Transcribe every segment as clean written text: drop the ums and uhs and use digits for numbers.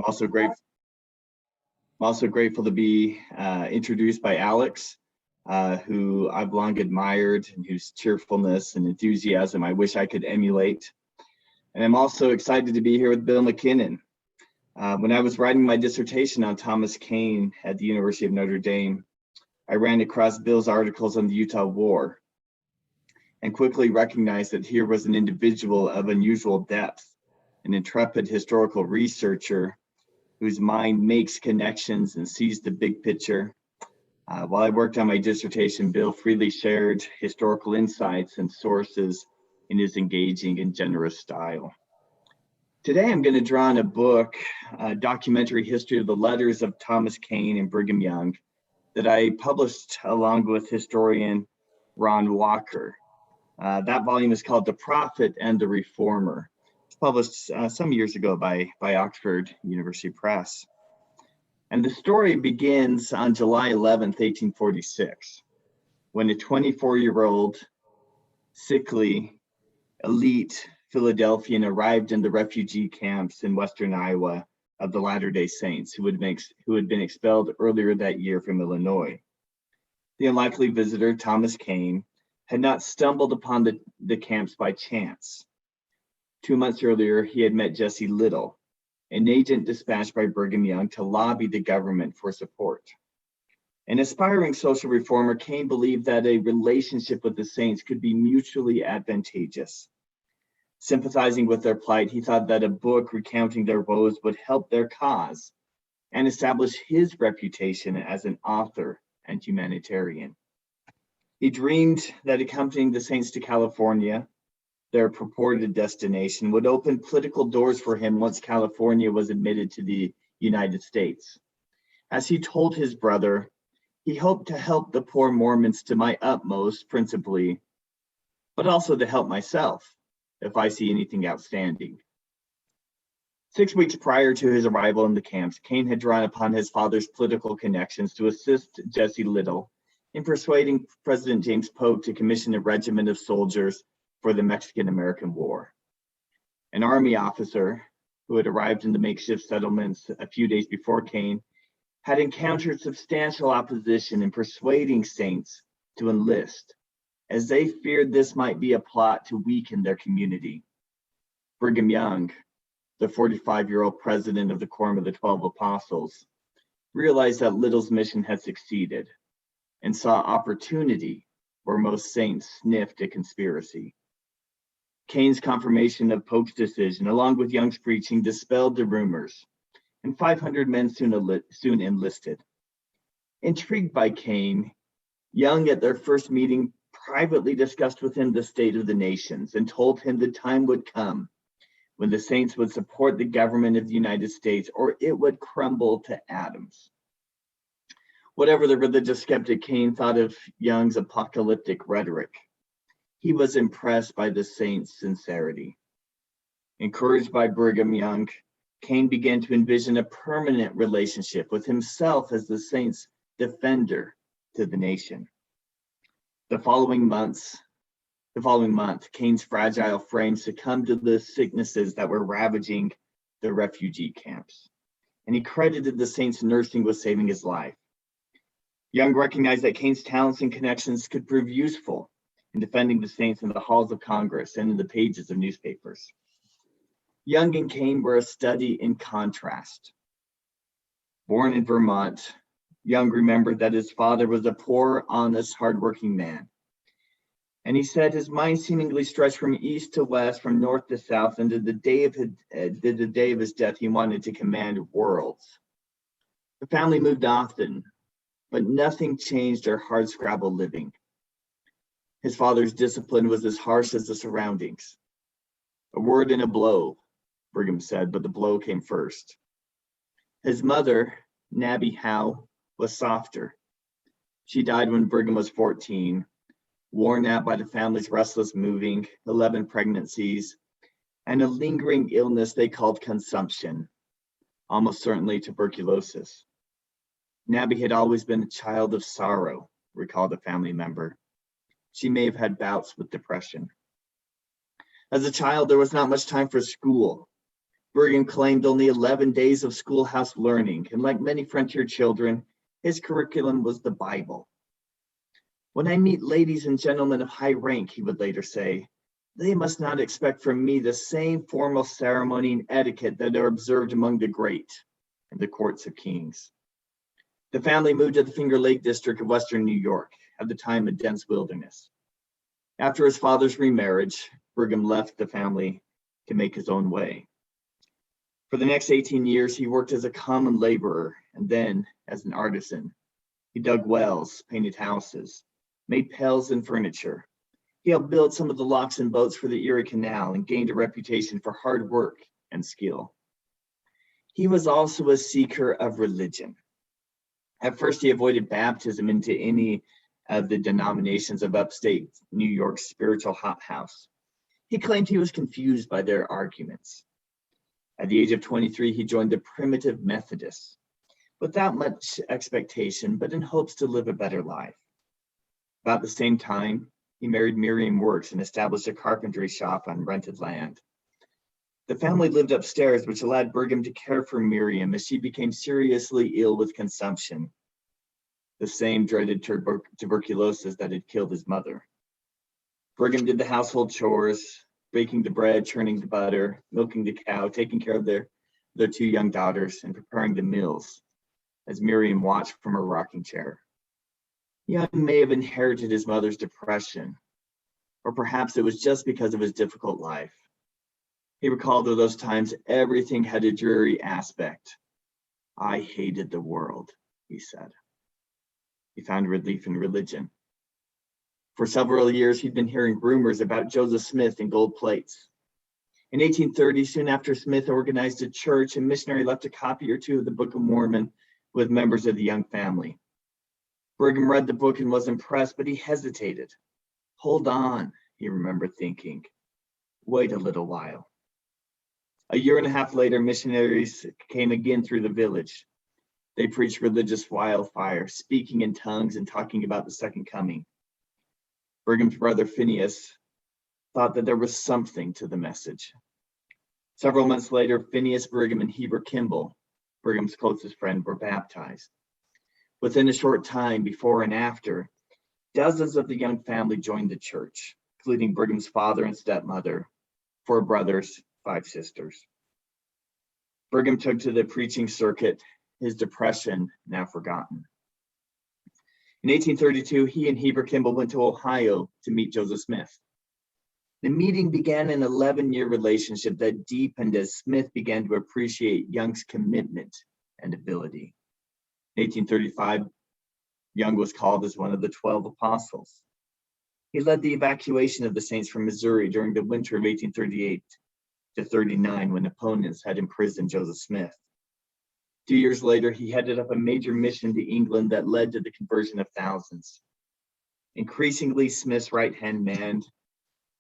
Also grateful, to be introduced by Alex, who I've long admired and whose cheerfulness and enthusiasm I wish I could emulate. And I'm also excited to be here with Bill McKinnon. When I was writing my dissertation on Thomas Kane at the University of Notre Dame, I ran across Bill's articles on the Utah War and quickly recognized that here was an individual of unusual depth, an intrepid historical researcher whose mind makes connections and sees the big picture. While I worked on my dissertation, Bill freely shared historical insights and sources in his engaging and generous style. Today, I'm going to draw on a book, a documentary history of the letters of Thomas Kane and Brigham Young, that I published along with historian Ron Walker. That volume is called The Prophet and the Reformer. It's published some years ago by Oxford University Press. And the story begins on July 11th, 1846, when a 24-year-old, sickly, elite Philadelphian arrived in the refugee camps in western Iowa of the Latter-day Saints, who had been expelled earlier that year from Illinois. The unlikely visitor, Thomas Kane, had not stumbled upon the camps by chance. 2 months earlier, he had met Jesse Little, an agent dispatched by Brigham Young to lobby the government for support. An aspiring social reformer, Kane believed that a relationship with the Saints could be mutually advantageous. Sympathizing with their plight, he thought that a book recounting their woes would help their cause and establish his reputation as an author and humanitarian. He dreamed that accompanying the Saints to California, their purported destination, would open political doors for him once California was admitted to the United States. As he told his brother, he hoped to help the poor Mormons to my utmost, principally, but also to help myself if I see anything outstanding. 6 weeks prior to his arrival in the camps, Kane had drawn upon his father's political connections to assist Jesse Little in persuading President James Polk to commission a regiment of soldiers for the Mexican-American War. An Army officer who had arrived in the makeshift settlements a few days before Kane had encountered substantial opposition in persuading Saints to enlist, as they feared this might be a plot to weaken their community. Brigham Young, the 45-year-old president of the Quorum of the 12 Apostles, realized that Little's mission had succeeded and saw opportunity where most Saints sniffed a conspiracy. Kane's confirmation of Polk's decision, along with Young's preaching, dispelled the rumors, and 500 men soon enlisted. Intrigued by Kane, Young at their first meeting privately discussed with him the state of the nations and told him the time would come when the Saints would support the government of the United States or it would crumble to atoms. Whatever the religious skeptic, Kane thought of Young's apocalyptic rhetoric. He was impressed by the Saints' sincerity. Encouraged by Brigham Young, Kane began to envision a permanent relationship with himself as the Saints' defender to the nation. The following month, Kane's fragile frame succumbed to the sicknesses that were ravaging the refugee camps, and he credited the Saints' nursing with saving his life. Young recognized that Kane's talents and connections could prove useful in defending the Saints in the halls of Congress and in the pages of newspapers. Young and Kane were a study in contrast. Born in Vermont, Young remembered that his father was a poor, honest, hardworking man. And he said his mind seemingly stretched from east to west, from north to south, and to the day of his death, he wanted to command worlds. The family moved often, but nothing changed their hard-scrabble living. His father's discipline was as harsh as the surroundings. A word and a blow, Brigham said, but the blow came first. His mother, Nabby Howe, was softer. She died when Brigham was 14, worn out by the family's restless moving, 11 pregnancies, and a lingering illness they called consumption, almost certainly tuberculosis. Nabby had always been a child of sorrow, recalled a family member. She may have had bouts with depression. As a child, there was not much time for school, Brigham claimed only 11 days of schoolhouse learning, and like many frontier children, his curriculum was the Bible. When I meet ladies and gentlemen of high rank, he would later say, they must not expect from me the same formal ceremony and etiquette that are observed among the great in the courts of kings. The family moved to the Finger Lake district of Western New York, at the time a dense wilderness. After his father's remarriage, Brigham left the family to make his own way. For the next 18 years, he worked as a common laborer and then as an artisan. He dug wells, painted houses, made pails and furniture. He helped build some of the locks and boats for the Erie Canal and gained a reputation for hard work and skill. He was also a seeker of religion. At first, he avoided baptism into any of the denominations of upstate New York's spiritual hothouse. He claimed he was confused by their arguments. At the age of 23, he joined the Primitive Methodists, without much expectation, but in hopes to live a better life. About the same time, he married Miriam Works and established a carpentry shop on rented land. The family lived upstairs, which allowed Brigham to care for Miriam as she became seriously ill with consumption, the same dreaded tuberculosis that had killed his mother. Brigham did the household chores, baking the bread, churning the butter, milking the cow, taking care of their two young daughters, and preparing the meals as Miriam watched from her rocking chair. Young may have inherited his mother's depression, or perhaps it was just because of his difficult life. He recalled of those times everything had a dreary aspect. I hated the world, he said. He found relief in religion. For several years, he'd been hearing rumors about Joseph Smith and gold plates. In 1830, soon after Smith organized a church, a missionary left a copy or two of the Book of Mormon with members of the young family. Brigham read the book and was impressed, but he hesitated. Hold on, he remembered thinking. Wait a little while. A year and a half later, missionaries came again through the village. They preached religious wildfire, speaking in tongues and talking about the second coming. Brigham's brother Phineas thought that there was something to the message. Several months later, Phineas Brigham and Heber Kimball, Brigham's closest friend, were baptized. Within a short time, before and after, dozens of the young family joined the church, including Brigham's father and stepmother, 4 brothers, 5 sisters. Brigham took to the preaching circuit, his depression now forgotten. In 1832, he and Heber Kimball went to Ohio to meet Joseph Smith. The meeting began an 11-year relationship that deepened as Smith began to appreciate Young's commitment and ability. In 1835, Young was called as one of the 12 apostles. He led the evacuation of the saints from Missouri during the winter of 1838 to 39, when opponents had imprisoned Joseph Smith. 2 years later, he headed up a major mission to England that led to the conversion of thousands. Increasingly Smith's right-hand man,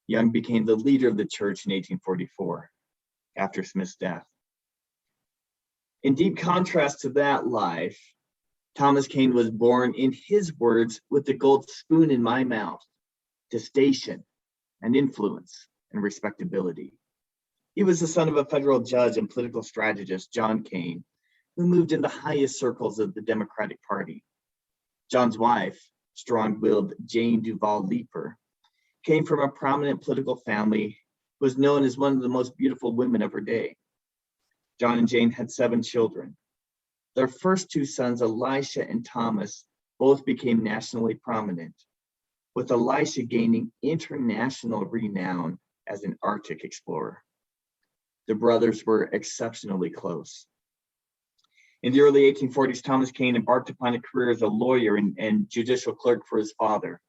Young became the leader of the church in 1844, after Smith's death. In deep contrast to that life, Thomas Kane was born, in his words, with the gold spoon in my mouth, to station and influence and respectability. He was the son of a federal judge and political strategist, John Kane, who moved in the highest circles of the Democratic Party. John's wife, strong-willed Jane Duval Leeper, came from a prominent political family, was known as one of the most beautiful women of her day. John and Jane had 7 children. Their first 2 sons, Elisha and Thomas, both became nationally prominent, with Elisha gaining international renown as an Arctic explorer. The brothers were exceptionally close. In the early 1840s, Thomas Kane embarked upon a career as a lawyer and judicial clerk for his father,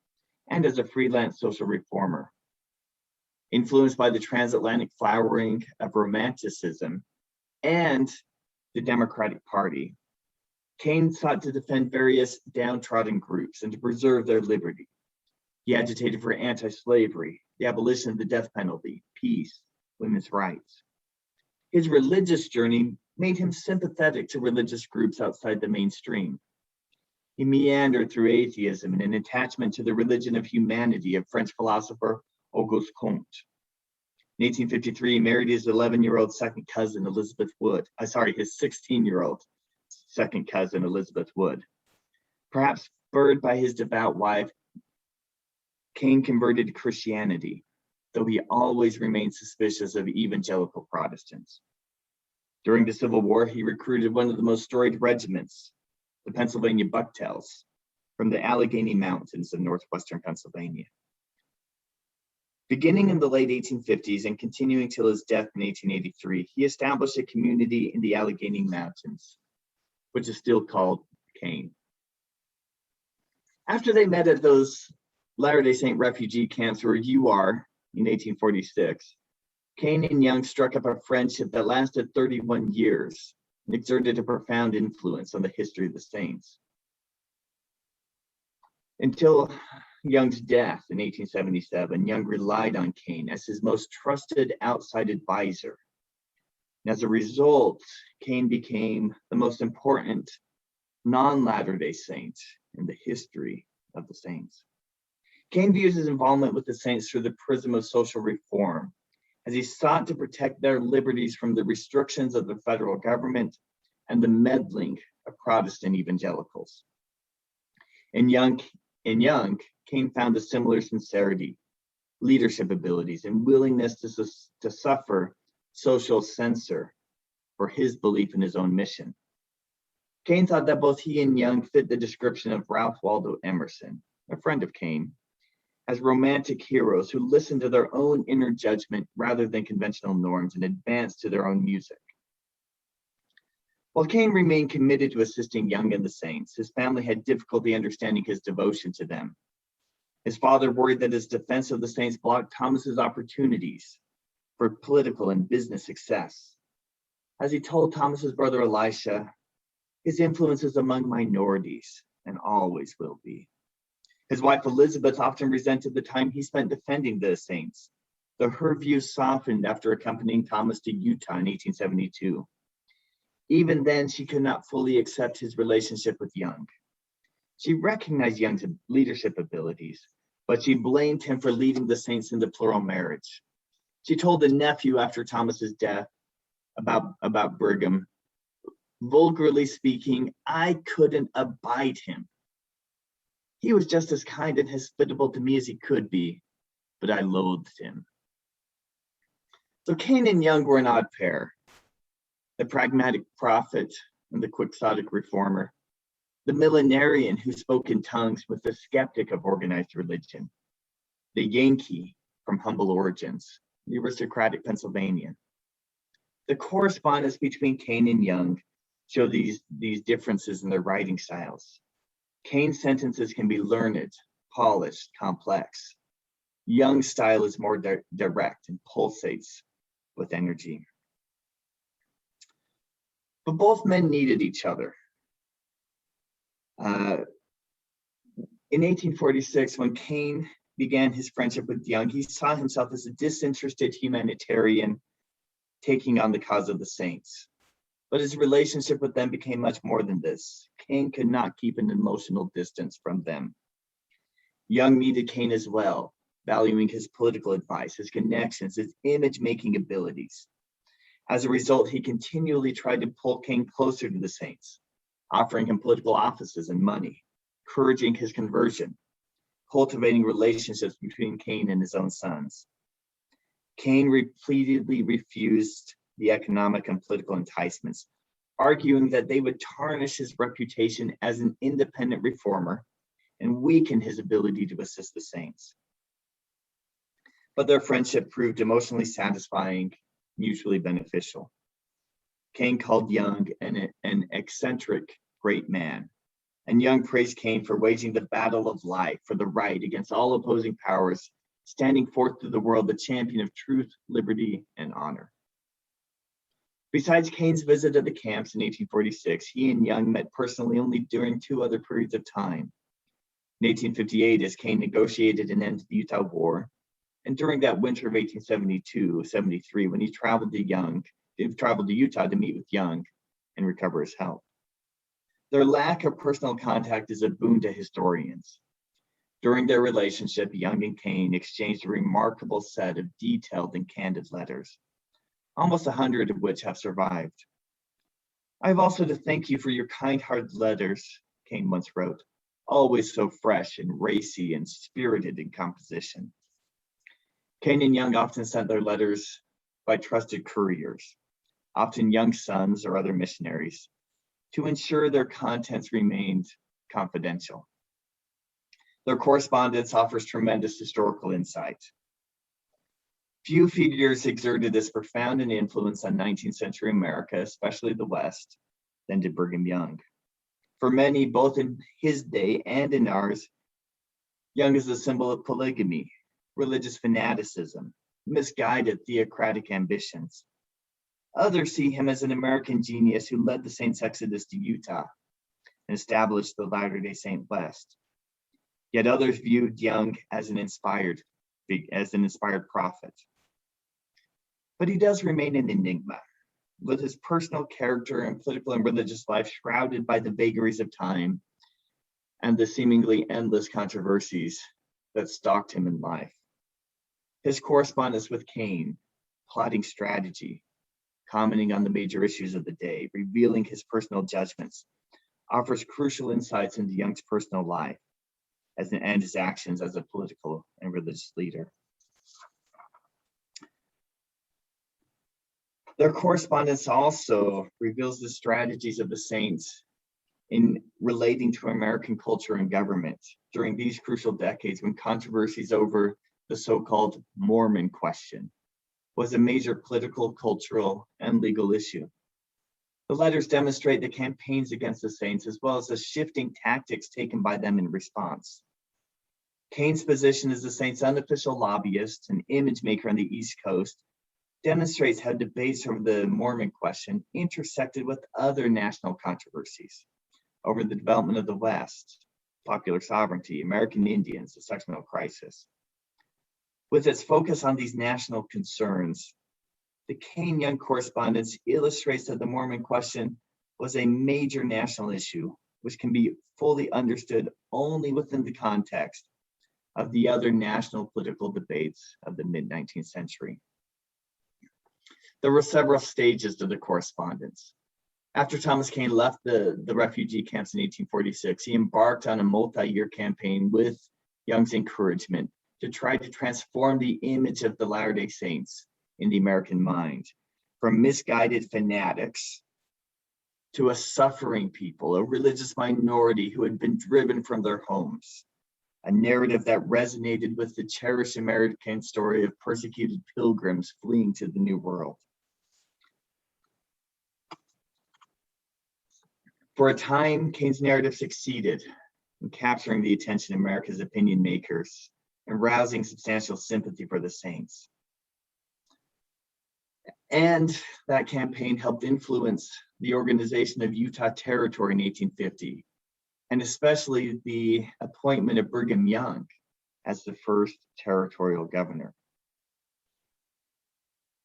and as a freelance social reformer. Influenced by the transatlantic flowering of Romanticism and the Democratic Party, Kane sought to defend various downtrodden groups and to preserve their liberty. He agitated for anti-slavery, the abolition of the death penalty, peace, women's rights. His religious journey made him sympathetic to religious groups outside the mainstream. He meandered through atheism and an attachment to the religion of humanity of French philosopher Auguste Comte. In 1853, he married his 11-year-old second cousin, Elizabeth Wood. His 16-year-old second cousin, Elizabeth Wood. Perhaps spurred by his devout wife, Kane converted to Christianity, though he always remained suspicious of evangelical Protestants. During the Civil War, he recruited one of the most storied regiments, the Pennsylvania Bucktails, from the Allegheny Mountains of northwestern Pennsylvania. Beginning in the late 1850s and continuing till his death in 1883, he established a community in the Allegheny Mountains, which is still called Kane. After they met at those Latter-day Saint refugee camps where you are in 1846, Kane and Young struck up a friendship that lasted 31 years and exerted a profound influence on the history of the saints. Until Young's death in 1877, Young relied on Kane as his most trusted outside advisor. And as a result, Kane became the most important non-Latter-day Saint in the history of the saints. Kane views his involvement with the saints through the prism of social reform, as he sought to protect their liberties from the restrictions of the federal government and the meddling of Protestant evangelicals. In Young, Kane found a similar sincerity, leadership abilities, and willingness to suffer social censor for his belief in his own mission. Kane thought that both he and Young fit the description of Ralph Waldo Emerson, a friend of Kane, as romantic heroes who listened to their own inner judgment rather than conventional norms and advanced to their own music. While Kane remained committed to assisting Young and the saints, his family had difficulty understanding his devotion to them. His father worried that his defense of the saints blocked Thomas's opportunities for political and business success. As he told Thomas's brother Elisha, his influence is among minorities and always will be. His wife Elizabeth often resented the time he spent defending the saints, though her views softened after accompanying Thomas to Utah in 1872. Even then, she could not fully accept his relationship with Young. She recognized Young's leadership abilities, but she blamed him for leading the saints into plural marriage. She told the nephew after Thomas's death about Brigham, vulgarly speaking, I couldn't abide him. He was just as kind and hospitable to me as he could be, but I loathed him. So Kane and Young were an odd pair, the pragmatic prophet and the quixotic reformer, the millenarian who spoke in tongues with the skeptic of organized religion, the Yankee from humble origins, the aristocratic Pennsylvanian. The correspondence between Kane and Young show these differences in their writing styles. Kane's sentences can be learned, polished, complex. Young's style is more direct and pulsates with energy. But both men needed each other. In 1846, when Kane began his friendship with Young, he saw himself as a disinterested humanitarian taking on the cause of the saints. But his relationship with them became much more than this. Kane could not keep an emotional distance from them. Young needed Kane as well, valuing his political advice, his connections, his image-making abilities. As a result, he continually tried to pull Kane closer to the saints, offering him political offices and money, encouraging his conversion, cultivating relationships between Kane and his own sons. Kane repeatedly refused the economic and political enticements, arguing that they would tarnish his reputation as an independent reformer and weaken his ability to assist the saints. But their friendship proved emotionally satisfying, mutually beneficial. Kane called Young an eccentric great man, and Young praised Kane for waging the battle of life for the right against all opposing powers, standing forth to the world the champion of truth, liberty, and honor. Besides Kane's visit to the camps in 1846, he and Young met personally only during two other periods of time. In 1858, as Kane negotiated an end to the Utah War, and during that winter of 1872-73, when he traveled to Utah to meet with Young and recover his health. Their lack of personal contact is a boon to historians. During their relationship, Young and Kane exchanged a remarkable set of detailed and candid letters, almost 100 of which have survived. I have also to thank you for your kind-hearted letters, Kane once wrote, always so fresh and racy and spirited in composition. Kane and Young often sent their letters by trusted couriers, often Young's sons or other missionaries, to ensure their contents remained confidential. Their correspondence offers tremendous historical insight. Few figures exerted as profound an influence on 19th century America, especially the West, than did Brigham Young. For many, both in his day and in ours, Young is a symbol of polygamy, religious fanaticism, misguided theocratic ambitions. Others see him as an American genius who led the Saints' exodus to Utah and established the Latter-day Saint West. Yet others viewed Young as an inspired prophet. But he does remain an enigma, with his personal character and political and religious life shrouded by the vagaries of time and the seemingly endless controversies that stalked him in life. His correspondence with Kane, plotting strategy, commenting on the major issues of the day, revealing his personal judgments, offers crucial insights into Young's personal life and his actions as a political and religious leader. Their correspondence also reveals the strategies of the saints in relating to American culture and government during these crucial decades when controversies over the so-called Mormon question was a major political, cultural, and legal issue. The letters demonstrate the campaigns against the saints as well as the shifting tactics taken by them in response. Kane's position as the saints' unofficial lobbyist and image maker on the East Coast demonstrates how debates over the Mormon question intersected with other national controversies over the development of the West, popular sovereignty, American Indians, the sectional crisis. With its focus on these national concerns, the Kane-Young correspondence illustrates that the Mormon question was a major national issue, which can be fully understood only within the context of the other national political debates of the mid-19th century. There were several stages to the correspondence. After Thomas Kane left the refugee camps in 1846, he embarked on a multi-year campaign with Young's encouragement to try to transform the image of the Latter-day Saints in the American mind, from misguided fanatics to a suffering people, a religious minority who had been driven from their homes, a narrative that resonated with the cherished American story of persecuted pilgrims fleeing to the New World. For a time, Kane's narrative succeeded in capturing the attention of America's opinion makers and rousing substantial sympathy for the saints. And that campaign helped influence the organization of Utah Territory in 1850, and especially the appointment of Brigham Young as the first territorial governor.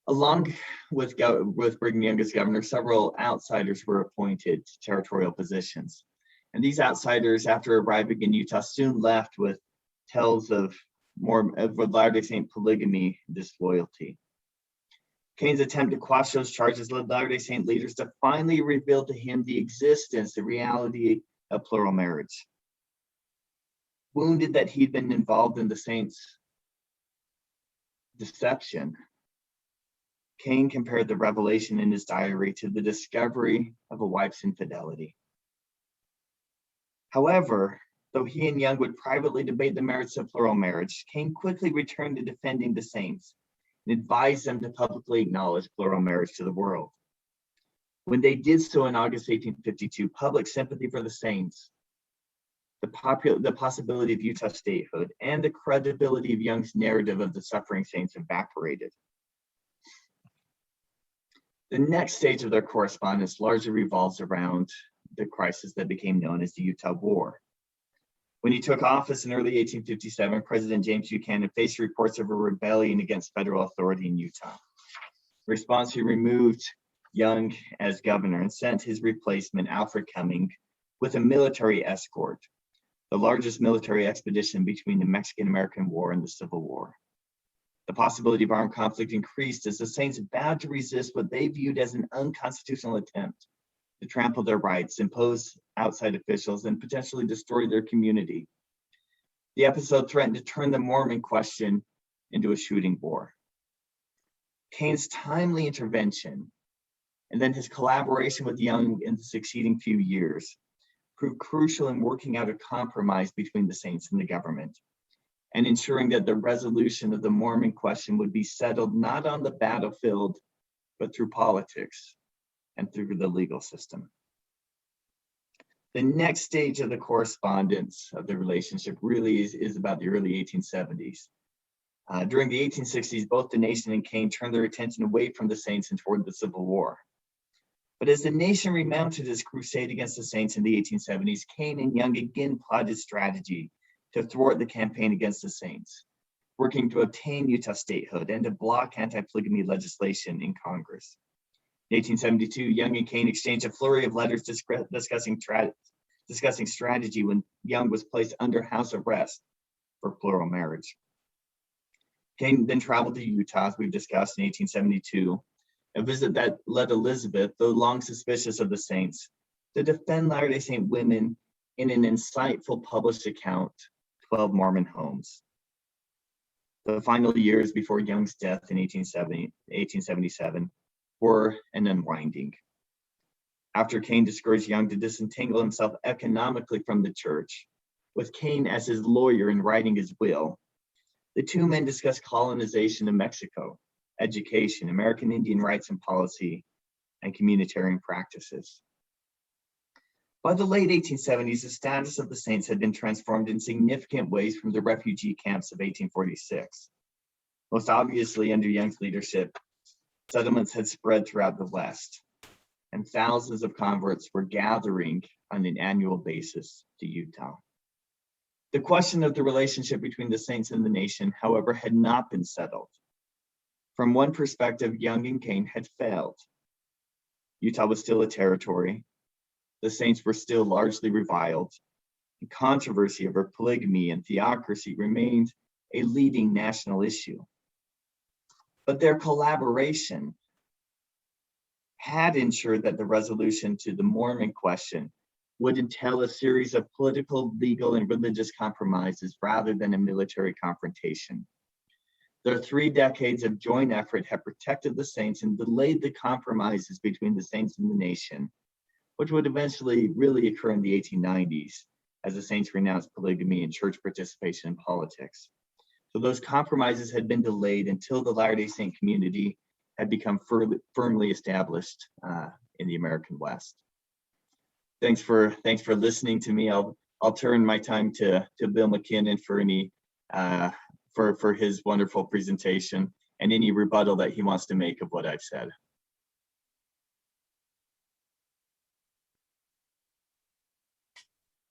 Along with Brigham Young as governor, several outsiders were appointed to territorial positions. And these outsiders, after arriving in Utah, soon left with tales of Latter-day Saint polygamy and disloyalty. Kane's attempt to quash those charges led Latter-day Saint leaders to finally reveal to him the existence, the reality of plural marriage. Wounded that he'd been involved in the saints' deception, Kane compared the revelation in his diary to the discovery of a wife's infidelity. However, though he and Young would privately debate the merits of plural marriage, Kane quickly returned to defending the saints and advised them to publicly acknowledge plural marriage to the world. When they did so in August 1852, public sympathy for the saints, the possibility of Utah statehood, and the credibility of Young's narrative of the suffering saints evaporated. The next stage of their correspondence largely revolves around the crisis that became known as the Utah War. When he took office in early 1857, President James Buchanan faced reports of a rebellion against federal authority in Utah. In response, he removed Young as governor and sent his replacement, Alfred Cumming, with a military escort the largest military expedition between the Mexican-American War and the Civil War. The possibility of armed conflict increased as the Saints vowed to resist what they viewed as an unconstitutional attempt to trample their rights, impose outside officials, and potentially destroy their community. The episode threatened to turn the Mormon question into a shooting war. Kane's timely intervention, and then his collaboration with Young in the succeeding few years, proved crucial in working out a compromise between the Saints and the government, and ensuring that the resolution of the Mormon question would be settled not on the battlefield, but through politics and through the legal system. The next stage of the correspondence of the relationship really is about the early 1870s. During the 1860s, both the nation and Kane turned their attention away from the Saints and toward the Civil War. But as the nation remounted its crusade against the Saints in the 1870s, Kane and Young again plotted strategy to thwart the campaign against the Saints, working to obtain Utah statehood and to block anti-polygamy legislation in Congress. In 1872, Young and Kane exchanged a flurry of letters discussing strategy when Young was placed under house arrest for plural marriage. Kane then traveled to Utah, as we've discussed, in 1872, a visit that led Elizabeth, though long suspicious of the Saints, to defend Latter-day Saint women in an insightful published account, 12 Mormon Homes. The final years before Young's death in 1877 were an unwinding. After Kane discouraged Young to disentangle himself economically from the church, with Kane as his lawyer in writing his will, the two men discussed colonization of Mexico, education, American Indian rights and policy, and communitarian practices. By the late 1870s, the status of the Saints had been transformed in significant ways from the refugee camps of 1846. Most obviously, under Young's leadership, settlements had spread throughout the West, and thousands of converts were gathering on an annual basis to Utah. The question of the relationship between the Saints and the nation, however, had not been settled. From one perspective, Young and Kane had failed. Utah was still a territory. The Saints were still largely reviled. And controversy over polygamy and theocracy remained a leading national issue. But their collaboration had ensured that the resolution to the Mormon question would entail a series of political, legal, and religious compromises rather than a military confrontation. Their 3 decades of joint effort have protected the Saints and delayed the compromises between the Saints and the nation, which would eventually really occur in the 1890s as the Saints renounced polygamy and church participation in politics. So those compromises had been delayed until the Latter-day Saint community had become firmly established in the American West. Thanks for listening to me. I'll turn my time to Bill McKinnon for any for his wonderful presentation and any rebuttal that he wants to make of what I've said.